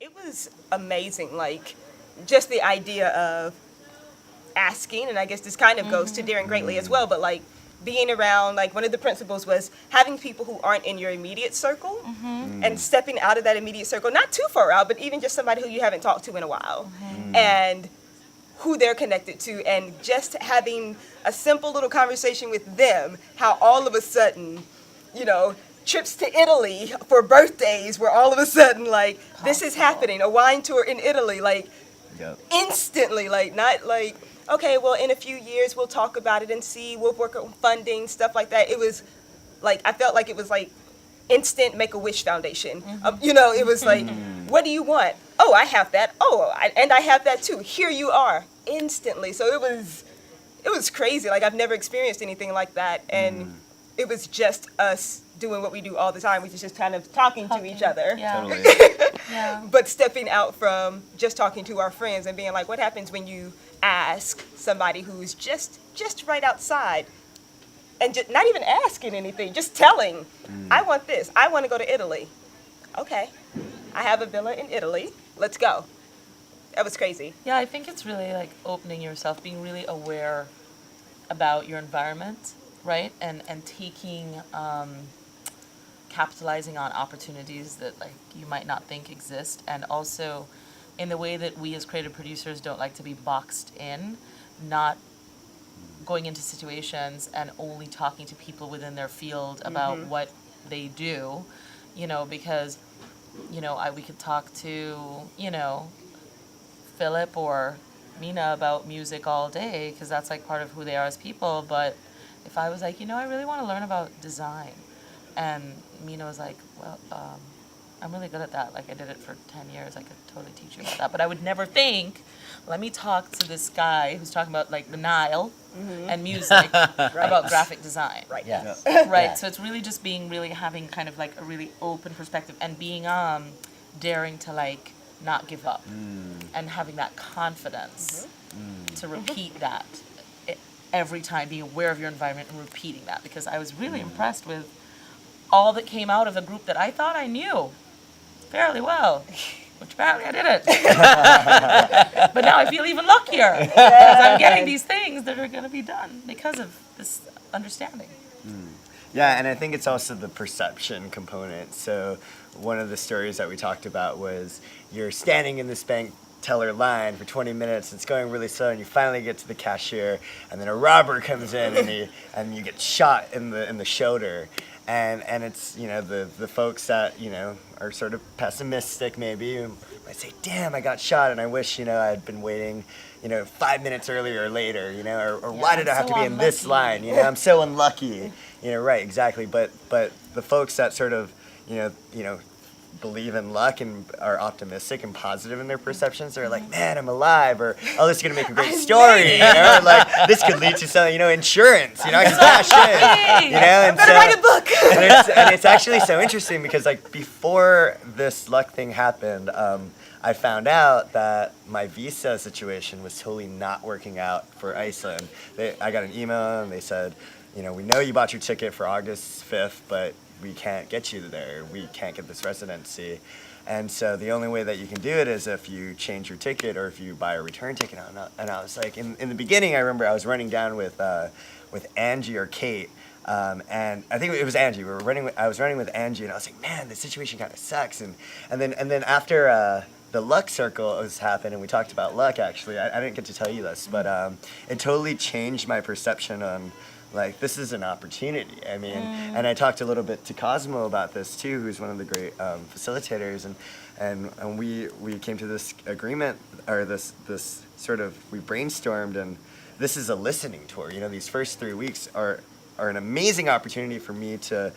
It was amazing, like, just the idea of asking, and I guess this kind of goes to Daring Greatly as well, but like being around, like one of the principles was having people who aren't in your immediate circle and stepping out of that immediate circle, not too far out, but even just somebody who you haven't talked to in a while, and who they're connected to, and just having a simple little conversation with them, how all of a sudden, you know, trips to Italy for birthdays where all of a sudden, like, this is happening, a wine tour in Italy, like, instantly, like, not like, okay, well, in a few years we'll talk about it and see, we'll work on funding, stuff like that. It was, like, I felt like it was, like, instant Make-A-Wish Foundation. You know, it was like, what do you want? Oh, I have that. Oh, and I have that too. Here you are, instantly. So it was crazy. Like, I've never experienced anything like that, and it was just us doing what we do all the time, which is just kind of talking to each other. Yeah. Totally. But stepping out from just talking to our friends and being like, what happens when you ask somebody who's just right outside and just not even asking anything, just telling, I want this, I want to go to Italy. Okay, I have a villa in Italy, let's go. That was crazy. Yeah, I think it's really like opening yourself, being really aware about your environment, right? And taking, capitalizing on opportunities that like you might not think exist, and also in the way that we as creative producers don't like to be boxed in, not going into situations and only talking to people within their field about what they do, you know, because, you know, we could talk to, you know, Philip or Mina about music all day because that's like part of who they are as people, but if I was like, you know, I really want to learn about design, and Mina was like, well, I'm really good at that. Like, I did it for 10 years. I could totally teach you about that. But I would never think, let me talk to this guy who's talking about, like, the Nile and music about graphic design. Right. Yeah. Right. Yeah. So it's really just having kind of, like, a really open perspective and being daring to, like, not give up and having that confidence to repeat that every time, being aware of your environment and repeating that. Because I was really impressed with all that came out of a group that I thought I knew fairly well, which apparently I didn't. But now I feel even luckier because I'm getting these things that are going to be done because of this understanding. Yeah, and I think it's also the perception component. So one of the stories that we talked about was you're standing in this bank teller line for 20 minutes, it's going really slow, and you finally get to the cashier, and then a robber comes in and you get shot in the shoulder. And it's, you know, the folks that, you know, are sort of pessimistic maybe might say, damn, I got shot and I wish, you know, I had been waiting, you know, 5 minutes earlier or later, you know, or why did I have to be in this line? You know, I'm so unlucky. You know, right, exactly. But the folks that sort of, you know, believe in luck and are optimistic and positive in their perceptions, they're like, man, I'm alive, or oh, this is gonna make a great story, you know, like this could lead to some, you know, insurance, you know, I can cash in, you know, and I'm gonna write a book. and it's actually so interesting because like before this luck thing happened, I found out that my visa situation was totally not working out for Iceland. I got an email and they said, you know, we know you bought your ticket for August 5th, but we can't get you there. We can't get this residency. And so the only way that you can do it is if you change your ticket or if you buy a return ticket. And I was like, in the beginning, I remember I was running down with Angie or Kate, and I think it was Angie. I was running with Angie, and I was like, man, the situation kind of sucks. And then after the luck circle was happened, and we talked about luck. Actually, I didn't get to tell you this, but it totally changed my perception on. Like, this is an opportunity. I mean, and I talked a little bit to Cosmo about this too, who's one of the great facilitators, and we came to this agreement, or this sort of, we brainstormed, and this is a listening tour. You know, these first 3 weeks are an amazing opportunity for me to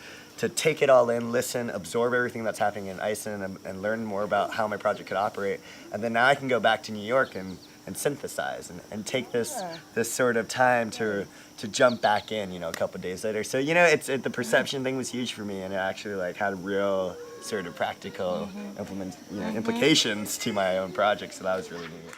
take it all in, listen, absorb everything that's happening in Iceland, and learn more about how my project could operate. And then now I can go back to New York and synthesize and take this sort of time to jump back in, you know, a couple of days later. So, you know, the perception thing was huge for me, and it actually like had real sort of practical implications to my own project. So that was really neat.